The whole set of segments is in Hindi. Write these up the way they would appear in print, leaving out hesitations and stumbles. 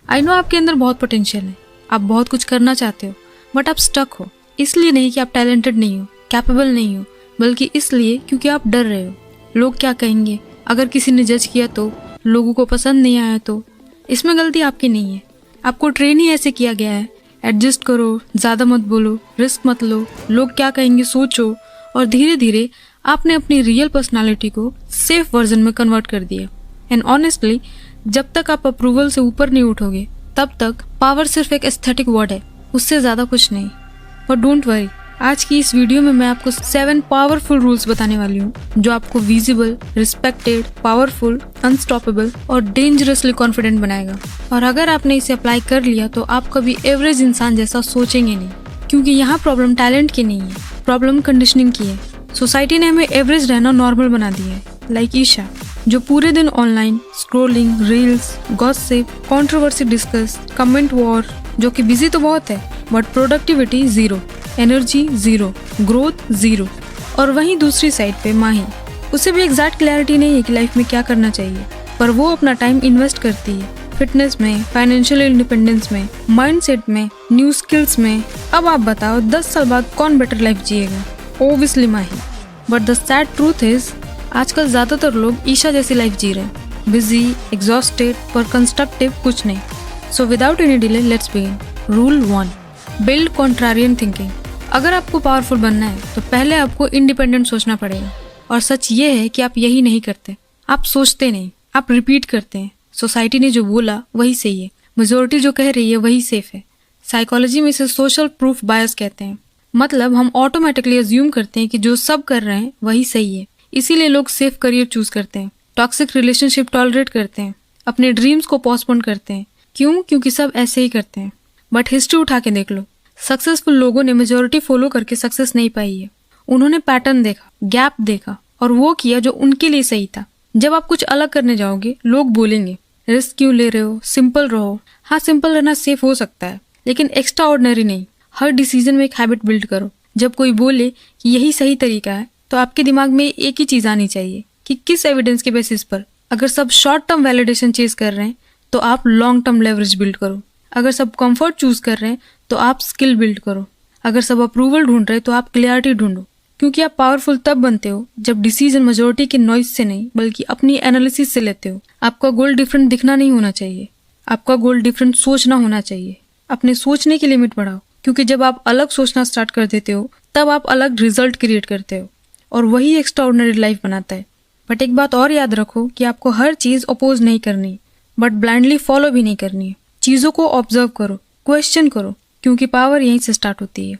आई नो आपके अंदर बहुत पोटेंशियल है, आप बहुत कुछ करना चाहते हो, बट आप स्टक हो। इसलिए नहीं कि आप टैलेंटेड नहीं हो, कैपेबल नहीं हो, बल्कि इसलिए क्योंकि आप डर रहे हो। लोग क्या कहेंगे, अगर किसी ने जज किया तो, लोगों को पसंद नहीं आया तो। इसमें गलती आपकी नहीं है, आपको ट्रेन ही ऐसे किया गया है। एडजस्ट करो, ज़्यादा मत बोलो, रिस्क मत लो, लोग क्या कहेंगे सोचो, और धीरे धीरे आपने अपनी रियल पर्सनालिटी को सेफ वर्जन में कन्वर्ट कर दिया। एंड ऑनेस्टली, जब तक आप अप्रूवल से ऊपर नहीं उठोगे, तब तक पावर सिर्फ एक एस्थेटिक वर्ड है, उससे ज़्यादा कुछ नहीं। बट डोंट वरी, आज की इस वीडियो में मैं आपको 7 पावरफुल रूल्स बताने वाली हूँ जो आपको विजिबल, रिस्पेक्टेड, पावरफुल, अनस्टॉपेबल और डेंजरसली कॉन्फिडेंट बनाएगा। और अगर आपने इसे अप्लाई कर लिया तो आप कभी एवरेज इंसान जैसा सोचेंगे नहीं, क्योंकि यहाँ प्रॉब्लम टैलेंट की नहीं है, प्रॉब्लम कंडीशनिंग की है। सोसाइटी ने हमें एवरेज रहना नॉर्मल बना दिया है, लाइक ईशा जो पूरे दिन online scrolling, reels, gossip, controversy discuss, comment war, जो कि बिजी तो बहुत है but productivity zero, energy zero, growth zero. और वहीं दूसरी साइड पे माही, उसे भी एग्जैक्ट क्लैरिटी नहीं है कि लाइफ में क्या करना चाहिए, पर वो अपना टाइम इन्वेस्ट करती है फिटनेस में, फाइनेंशियल इंडिपेंडेंस में, माइंडसेट में, न्यू स्किल्स में। अब आप बताओ 10 साल बाद कौन बेटर लाइफ जिएगा? Obviously Mahi. But the sad truth is, आजकल ज्यादातर लोग ईशा जैसी लाइफ जी रहे हैं, बिजी, एग्जॉस्टेड, पर कंस्ट्रक्टिव कुछ नहीं। So without any delay let's begin. Rule 1, build contrarian thinking. अगर आपको पावरफुल बनना है तो पहले आपको इंडिपेंडेंट सोचना पड़ेगा। और सच ये है कि आप यही नहीं करते, आप सोचते नहीं, आप रिपीट करते हैं। सोसाइटी ने जो बोला वही सही है, मेजोरिटी जो कह रही है वही सेफ है। साइकोलॉजी में इसे सोशल प्रूफ बायस कहते हैं। मतलब हम ऑटोमेटिकली अज्यूम करते हैं कि जो सब कर रहे हैं वही सही है, इसीलिए लोग सेफ करियर चूज करते हैं, टॉक्सिक रिलेशनशिप टॉलरेट करते हैं, अपने ड्रीम्स को पोस्टपोन करते हैं। क्यों? क्योंकि सब ऐसे ही करते हैं। बट हिस्ट्री उठा के देख लो, सक्सेसफुल लोगों ने मेजोरिटी फॉलो करके सक्सेस नहीं पाई है। उन्होंने पैटर्न देखा, गैप देखा और वो किया जो उनके लिए सही था। जब आप कुछ अलग करने जाओगे, लोग बोलेंगे रिस्क क्यों ले रहे हो, सिंपल रहो। हाँ, सिंपल रहना सेफ हो सकता है, लेकिन एक्स्ट्रा ऑर्डिनरी नहीं। हर डिसीजन में एक हैबिट बिल्ड करो। जब कोई बोले कि यही सही तरीका है, तो आपके दिमाग में एक ही चीज आनी चाहिए कि किस एविडेंस के बेसिस पर। अगर सब शॉर्ट टर्म वैलिडेशन चेज कर रहे हैं तो आप लॉन्ग टर्म लेवरेज बिल्ड करो। अगर सब कंफर्ट चूज कर रहे हैं तो आप स्किल बिल्ड करो। अगर सब अप्रूवल ढूंढ रहे हैं तो आप क्लियरिटी ढूंढो। क्योंकि आप पावरफुल तब बनते हो जब डिसीजन मेजोरिटी के नॉइज से नहीं बल्कि अपनी एनालिसिस से लेते हो। आपका गोल डिफरेंट दिखना नहीं होना चाहिए, आपका गोल डिफरेंट सोचना होना चाहिए। अपने सोचने की लिमिट बढ़ाओ, क्योंकि जब आप अलग सोचना स्टार्ट कर देते हो तब आप अलग रिजल्ट क्रिएट करते हो, और वही एक्स्ट्राऑर्डिनरी लाइफ बनाता है। बट एक बात और याद रखो कि आपको हर चीज अपोज नहीं करनी, बट ब्लाइंडली फॉलो भी नहीं करनी है। चीजों को ऑब्जर्व करो, क्वेश्चन करो, क्योंकि पावर यहीं से स्टार्ट होती है।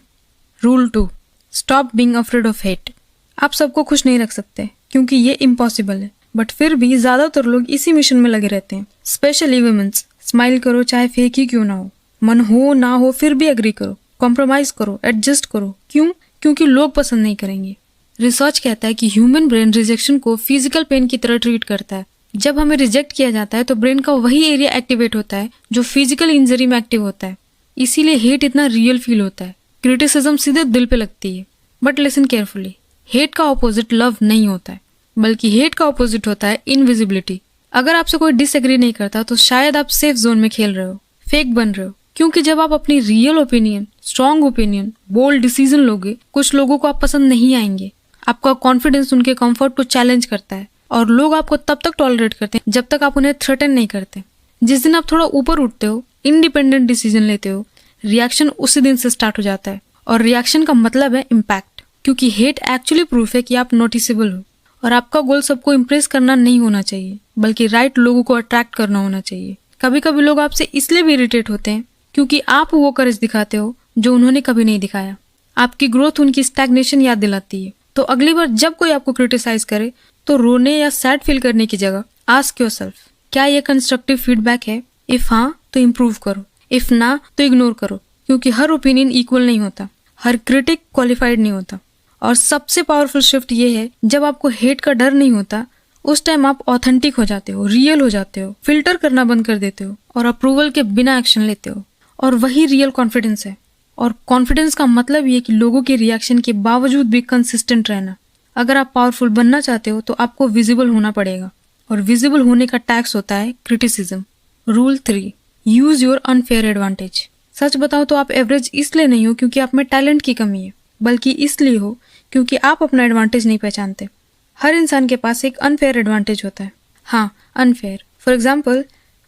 Rule 2, stop being afraid of hate. आप सबको खुश नहीं रख सकते क्योंकि ये इम्पॉसिबल है, बट फिर भी ज्यादातर लोग इसी मिशन में लगे रहते हैं, स्पेशली वुमेन्स। स्माइल करो चाहे फेक ही क्यों ना हो, मन हो ना हो फिर भी एग्री करो, कॉम्प्रोमाइज करो, एडजस्ट करो। क्यों? क्योंकि लोग पसंद नहीं करेंगे। रिसर्च कहता है कि ह्यूमन ब्रेन रिजेक्शन को फिजिकल पेन की तरह ट्रीट करता है। जब हमें रिजेक्ट किया जाता है तो ब्रेन का वही एरिया एक्टिवेट होता है जो फिजिकल इंजरी में एक्टिव होता है। इसीलिए हेट इतना रियल फील होता है, क्रिटिसिज्म सीधे दिल पे लगती है। बट लिसन केयरफुली, हेट का ऑपोजिट लव नहीं होता है, बल्कि हेट का ऑपोजिट होता है इनविजिबिलिटी। अगर आपसे कोई डिसएग्री नहीं करता तो शायद आप सेफ जोन में खेल रहे हो, फेक बन रहे हो। क्योंकि जब आप अपनी real opinion, strong opinion, bold decision लोगे, कुछ लोगों को आप पसंद नहीं आएंगे। आपका कॉन्फिडेंस उनके कंफर्ट को चैलेंज करता है, और लोग आपको तब तक टॉलरेट करते हैं जब तक आप उन्हें थ्रेटन नहीं करते। जिस दिन आप थोड़ा ऊपर उठते हो, इंडिपेंडेंट डिसीजन लेते हो, रिएक्शन उसी दिन से स्टार्ट हो जाता है। और रिएक्शन का मतलब है इम्पैक्ट, क्योंकि हेट एक्चुअली प्रूफ है कि आप नोटिसेबल हो। और आपका गोल सबको इम्प्रेस करना नहीं होना चाहिए, बल्कि राइट लोगों को अट्रैक्ट करना होना चाहिए। कभी कभी लोग आपसे इसलिए भी इरिटेट होते हैं क्योंकि आप वो करेज दिखाते हो जो उन्होंने कभी नहीं दिखाया। आपकी ग्रोथ उनकी स्टैग्नेशन याद दिलाती है। तो अगली बार जब कोई आपको क्रिटिसाइज करे तो रोने या सैड फील करने की जगह आस्क योरसेल्फ, क्या ये कंस्ट्रक्टिव फीडबैक है? इफ हाँ तो इम्प्रूव करो, इफ ना तो इग्नोर करो। क्योंकि हर ओपिनियन इक्वल नहीं होता, हर क्रिटिक क्वालिफाइड नहीं होता। और सबसे पावरफुल शिफ्ट ये है, जब आपको हेट का डर नहीं होता, उस टाइम आप ऑथेंटिक हो जाते हो, रियल हो जाते हो, फिल्टर करना बंद कर देते हो और अप्रूवल के बिना एक्शन लेते हो। और वही रियल कॉन्फिडेंस है। और कॉन्फिडेंस का मतलब ये कि लोगों के रिएक्शन के बावजूद भी कंसिस्टेंट रहना। अगर आप पावरफुल बनना चाहते हो तो आपको विजिबल होना पड़ेगा, और विजिबल होने का टैक्स होता है criticism. Rule 3, use your unfair advantage. सच बताओ तो आप एवरेज इसलिए नहीं हो क्योंकि आप में टैलेंट की कमी है, बल्कि इसलिए हो क्योंकि आप अपना एडवांटेज नहीं पहचानते। हर इंसान के पास एक अनफेयर एडवांटेज होता है। हाँ, अनफेयर। फॉर एग्जाम्पल,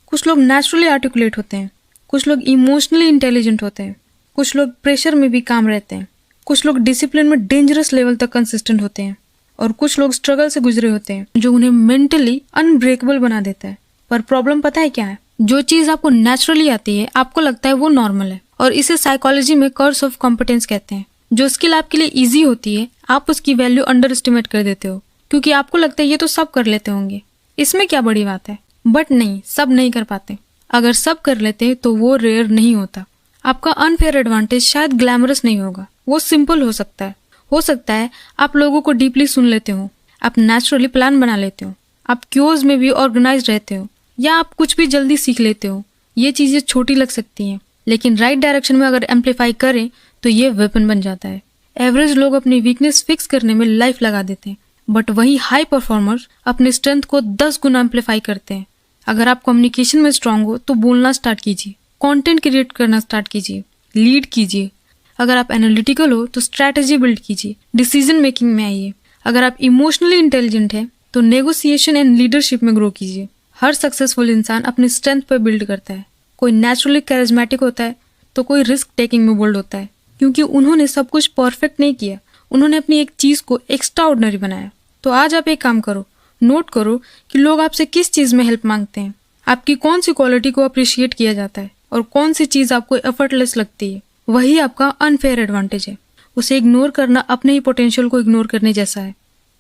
कुछ लोग नेचुरली आर्टिकुलेट होते हैं, कुछ लोग इमोशनली इंटेलिजेंट होते हैं, कुछ लोग प्रेशर में भी काम रहते हैं, कुछ लोग डिसिप्लिन में डेंजरस लेवल तक कंसिस्टेंट होते हैं, और कुछ लोग स्ट्रगल से गुजरे होते हैं जो उन्हें मेंटली अनब्रेकेबल बना देता है। पर प्रॉब्लम पता है क्या है? जो चीज आपको नेचुरली आती है आपको लगता है वो नॉर्मल है, और इसे साइकोलॉजी में कर्स ऑफ कॉम्पिटेंस कहते हैं। जो स्किल आपके लिए इजी होती है आप उसकी वैल्यू अंडर एस्टिमेट कर देते हो, क्योंकि आपको लगता है ये तो सब कर लेते होंगे, इसमें क्या बड़ी बात है। बट नहीं, सब नहीं कर पाते। अगर सब कर लेते तो वो रेयर नहीं होता। आपका अनफेयर एडवांटेज शायद ग्लैमरस नहीं होगा, वो सिंपल हो सकता है। हो सकता है आप लोगों को डीपली सुन लेते हो, आप नेचुरली प्लान बना लेते हो, आप क्यूज में भी ऑर्गेनाइज रहते हो, या आप कुछ भी जल्दी सीख लेते हो। ये चीजें छोटी लग सकती हैं, लेकिन राइट डायरेक्शन में अगर एम्पलीफाई करें तो ये वेपन बन जाता है। एवरेज लोग अपनी वीकनेस फिक्स करने में लाइफ लगा देते हैं, बट वही हाई परफॉर्मर्स अपने स्ट्रेंथ को 10 गुना एम्पलीफाई करते हैं। अगर आप कम्युनिकेशन में स्ट्रांग हो तो बोलना स्टार्ट कीजिए, कंटेंट क्रिएट करना स्टार्ट कीजिए, लीड कीजिए। अगर आप एनालिटिकल हो तो स्ट्रैटेजी बिल्ड कीजिए, डिसीजन मेकिंग में आइए। अगर आप इमोशनली इंटेलिजेंट है तो नेगोशिएशन एंड लीडरशिप में ग्रो कीजिए। हर सक्सेसफुल इंसान अपनी स्ट्रेंथ पर बिल्ड करता है। कोई नेचुरली कैरिज्मेटिक होता है तो कोई रिस्क टेकिंग में बोल्ड होता है, क्योंकि उन्होंने सब कुछ परफेक्ट नहीं किया, उन्होंने अपनी एक चीज को एक्स्ट्रा ऑर्डिनरी बनाया। तो आज आप एक काम करो, नोट करो कि लोग आपसे किस चीज में हेल्प मांगते हैं, आपकी कौन सी क्वालिटी को अप्रिशिएट किया जाता है, और कौन सी चीज आपको एफर्टलेस लगती है। वही आपका अनफेयर एडवांटेज है। उसे इग्नोर करना अपने ही पोटेंशियल को इग्नोर करने जैसा है।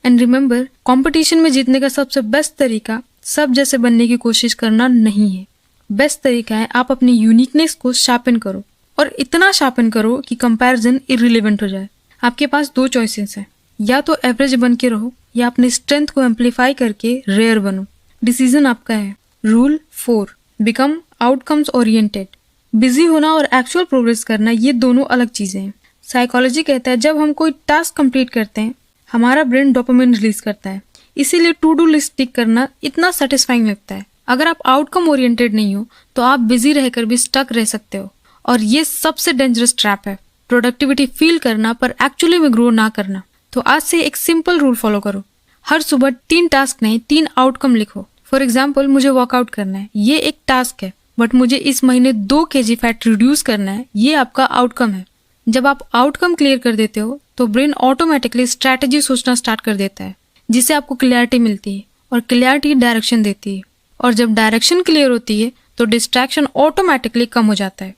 एंड रिमेंबर, कंपटीशन में जीतने का सबसे बेस्ट तरीका सब जैसे बनने की कोशिश करना नहीं है। बेस्ट तरीका है आप अपनी यूनिकनेस को शार्पन करो, और इतना शार्पन करो कि कंपैरिजन इररिलेवेंट हो जाए। आपके पास 2 चॉइसेस हैं, या तो एवरेज बन के रहो या अपनी स्ट्रेंथ को एम्पलीफाई करके रेयर बनो। डिसीजन आपका है। Rule 4, become outcomes oriented. Busy होना और एक्चुअल प्रोग्रेस करना ये दोनों अलग चीजें हैं। साइकोलॉजी कहता है जब हम कोई टास्क कंप्लीट करते हैं हमारा ब्रेन डोपामिन रिलीज करता है, इसीलिए टू डू लिस्ट टिक करना इतना सेटिस्फाइंग लगता है। अगर आप आउटकम ओरिएंटेड नहीं हो तो आप बिजी रहकर भी स्टक रह सकते हो, और ये सबसे डेंजरस ट्रैप है। प्रोडक्टिविटी फील करना पर एक्चुअली में ग्रो ना करना। तो आज से एक सिंपल रूल फॉलो करो। हर सुबह 3 टास्क नहीं 3 आउटकम लिखो। फॉर एग्जाम्पल, मुझे वर्कआउट करना है, ये एक टास्क है, बट मुझे इस महीने 2 kg फैट रिड्यूस करना है, ये आपका आउटकम है। जब आप आउटकम क्लियर कर देते हो तो ब्रेन ऑटोमेटिकली स्ट्रैटेजी सोचना स्टार्ट कर देता है, जिससे आपको क्लियरिटी मिलती है, और क्लियरिटी डायरेक्शन देती है। और जब डायरेक्शन क्लियर होती है तो डिस्ट्रैक्शन ऑटोमेटिकली कम हो जाता है,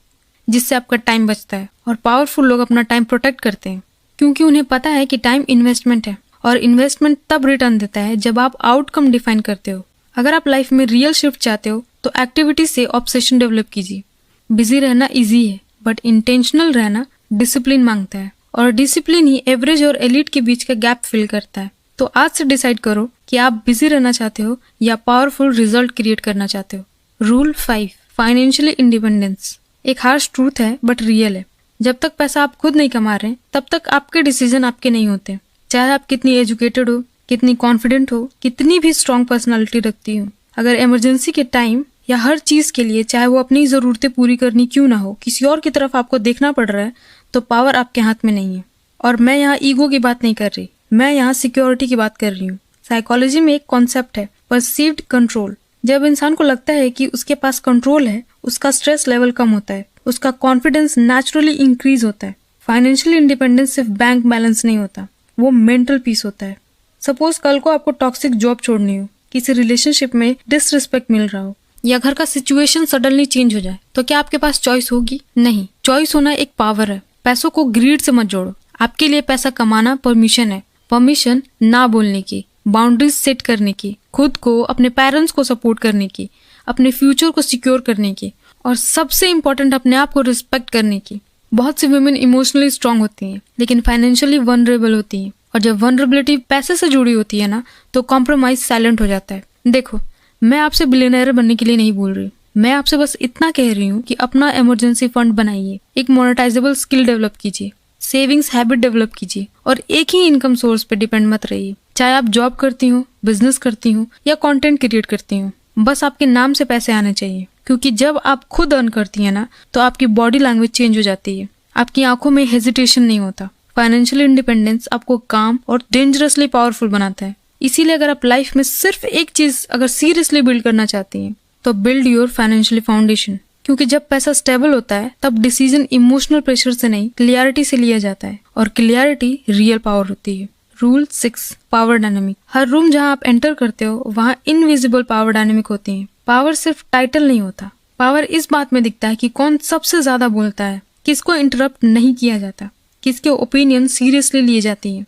जिससे आपका टाइम बचता है। और पावरफुल लोग अपना टाइम प्रोटेक्ट करते हैं, क्योंकि उन्हें पता है कि टाइम इन्वेस्टमेंट है, और इन्वेस्टमेंट तब रिटर्न देता है जब आप आउटकम डिफाइन करते हो। अगर आप लाइफ में रियल शिफ्ट चाहते हो तो एक्टिविटी से ऑब्सेशन डेवलप कीजिए। बिजी रहना इजी है, बट इंटेंशनल रहना डिसिप्लिन मांगता है, और डिसिप्लिन ही एवरेज और एलीट के बीच का गैप फिल करता है। तो आज से डिसाइड करो कि आप बिजी रहना चाहते हो या पावरफुल रिजल्ट क्रिएट करना चाहते हो। Rule 5, financially independence. एक हार्श ट्रूथ है बट रियल है। जब तक पैसा आप खुद नहीं कमा रहे तब तक आपके डिसीजन आपके नहीं होते। चाहे आप कितनी एजुकेटेड हो, कितनी कॉन्फिडेंट हो, कितनी भी स्ट्रॉन्ग पर्सनालिटी रखती हो, अगर इमरजेंसी के टाइम या हर चीज के लिए, चाहे वो अपनी जरूरतें पूरी करनी क्यों ना हो, किसी और की तरफ आपको देखना पड़ रहा है, तो पावर आपके हाथ में नहीं है। और मैं यहाँ ईगो की बात नहीं कर रही, मैं यहाँ सिक्योरिटी की बात कर रही हूँ। साइकोलॉजी में एक कॉन्सेप्ट है परसीव्ड कंट्रोल। जब इंसान को लगता है कि उसके पास कंट्रोल है, उसका स्ट्रेस लेवल कम होता है, उसका कॉन्फिडेंस नेचुरली इंक्रीज होता है। फाइनेंशियल इंडिपेंडेंस सिर्फ बैंक बैलेंस नहीं होता, वो मेंटल पीस होता है। सपोज कल को आपको टॉक्सिक जॉब छोड़नी हो, किसी रिलेशनशिप में डिसरिस्पेक्ट मिल रहा हो, या घर का सिचुएशन सडनली चेंज हो जाए, तो क्या आपके पास चॉइस होगी? नहीं। चॉइस होना एक पावर है। पैसों को ग्रीड से मत जोड़ो। आपके लिए पैसा कमाना परमिशन है। परमिशन ना बोलने की, बाउंड्रीज सेट करने की, खुद को, अपने पेरेंट्स को सपोर्ट करने की, अपने फ्यूचर को सिक्योर करने की, और सबसे इम्पोर्टेंट अपने आप को रिस्पेक्ट करने की। बहुत सी वुमेन इमोशनली स्ट्रांग होती हैं लेकिन फाइनेंशियली वनरेबल होती हैं, और जब वनरेबिलिटी पैसे से जुड़ी होती है ना, तो कॉम्प्रोमाइज साइलेंट हो जाता है। देखो, मैं आपसे बिलियनर बनने के लिए नहीं बोल रही, मैं आपसे बस इतना कह रही हूँ कि अपना इमरजेंसी फंड बनाइए, एक मोनेटाइजेबल स्किल डेवलप कीजिए, सेविंग्स हैबिट डेवलप कीजिए, और एक ही इनकम सोर्स पे डिपेंड मत रहिए। चाहे आप जॉब करती हो, बिजनेस करती हो, या कंटेंट क्रिएट करती हो, बस आपके नाम से पैसे आने चाहिए, क्योंकि जब आप खुद अर्न करती हैं ना तो आपकी बॉडी लैंग्वेज चेंज हो जाती है, आपकी आंखों में हेजिटेशन नहीं होता। फाइनेंशियल इंडिपेंडेंस आपको काम और डेंजरसली पावरफुल बनाता है। इसीलिए अगर आप लाइफ में सिर्फ एक चीज अगर सीरियसली बिल्ड करना चाहती हैं तो बिल्ड योर फाइनेंशियली फाउंडेशन, क्योंकि जब पैसा स्टेबल होता है तब डिसीजन इमोशनल प्रेशर से नहीं क्लियरिटी से लिया जाता है, और क्लियरिटी रियल पावर होती है। Rule 6, power dynamic. हर रूम जहां आप एंटर करते हो वहां इनविजिबल पावर डायनामिक होती है। पावर सिर्फ टाइटल नहीं होता, पावर इस बात में दिखता है कि कौन सबसे ज्यादा बोलता है, किसको इंटरप्ट नहीं किया जाता, किसके ओपिनियन सीरियसली लिए जाती है,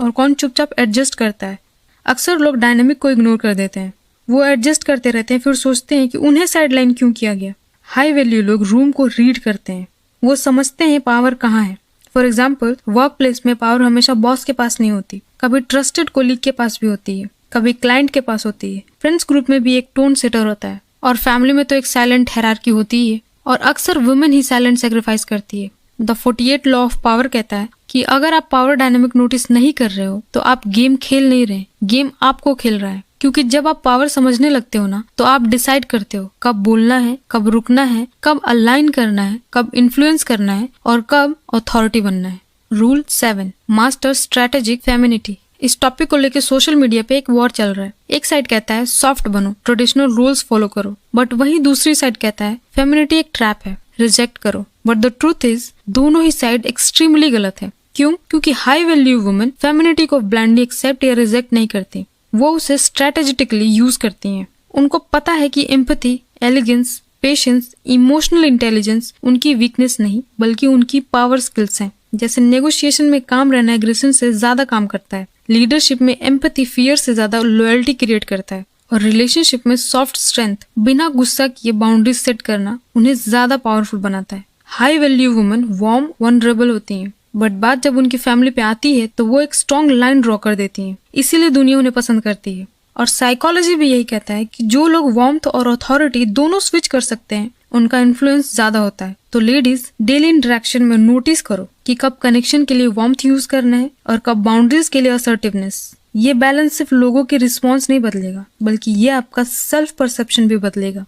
और कौन चुपचाप एडजस्ट करता है। अक्सर लोग डायनामिक को इग्नोर कर देते हैं, वो एडजस्ट करते रहते हैं, फिर सोचते हैं कि उन्हें साइडलाइन क्यों किया गया। हाई वैल्यू लोग रूम को रीड करते हैं, वो समझते हैं पावर कहाँ है। फॉर एग्जाम्पल, वर्क प्लेस में पावर हमेशा बॉस के पास नहीं होती, कभी ट्रस्टेड कोलीग के पास भी होती है, कभी क्लाइंट के पास होती है। फ्रेंड्स ग्रुप में भी एक टोन सेटर होता है, और फैमिली में तो एक साइलेंट हायरार्की होती ही है, और अक्सर वुमेन ही साइलेंट सेक्रीफाइस करती है। द 48 लॉ ऑफ पावर कहता है कि अगर आप पावर डायनामिक नोटिस नहीं कर रहे हो तो आप गेम खेल नहीं रहे, गेम आपको खेल रहा है। क्योंकि जब आप पावर समझने लगते हो ना तो आप डिसाइड करते हो कब बोलना है, कब रुकना है, कब अलाइन करना है, कब इन्फ्लुएंस करना है, और कब अथॉरिटी बनना है। Rule 7, master strategic femininity. इस टॉपिक को लेकर सोशल मीडिया पे एक वॉर चल रहा है। एक साइड कहता है सॉफ्ट बनो, ट्रेडिशनल रूल्स फॉलो करो, बट वहीं दूसरी साइड कहता है फेमिनिटी एक ट्रैप है, रिजेक्ट करो। बट द ट्रूथ इज दोनों ही साइड एक्सट्रीमली गलत है। क्यों? क्योंकि हाई वैल्यू वुमेन फेमिनिटी को ब्लाइंडली एक्सेप्ट या रिजेक्ट नहीं करती, वो उसे स्ट्रेटेजिकली यूज करती हैं। उनको पता है कि empathy, elegance, patience, emotional intelligence उनकी वीकनेस नहीं बल्कि उनकी पावर स्किल्स हैं। जैसे नेगोशिएशन में काम रहना एग्रेशन से ज्यादा काम करता है, लीडरशिप में एम्पैथी फियर से ज्यादा लॉयल्टी क्रिएट करता है, और रिलेशनशिप में सॉफ्ट स्ट्रेंथ, बिना गुस्सा किए बाउंड्रीज सेट करना उन्हें ज्यादा पावरफुल बनाता है। High value women warm, vulnerable होती हैं, बट बात जब उनकी फैमिली पे आती है तो वो एक स्ट्रॉन्ग लाइन ड्रॉ कर देती हैं, इसीलिए दुनिया उन्हें पसंद करती है। और साइकोलॉजी भी यही कहता है कि जो लोग वार्मथ और अथॉरिटी दोनों स्विच कर सकते हैं उनका इन्फ्लुएंस ज्यादा होता है। तो लेडीज, डेली इंटरेक्शन में नोटिस करो कि कब कनेक्शन के लिए वार्मथ यूज करना है और कब बाउंड्रीज के लिए असर्टिवनेस। ये बैलेंस सिर्फ लोगों के रिस्पॉन्स नहीं बदलेगा बल्कि ये आपका सेल्फ परसेप्शन भी बदलेगा।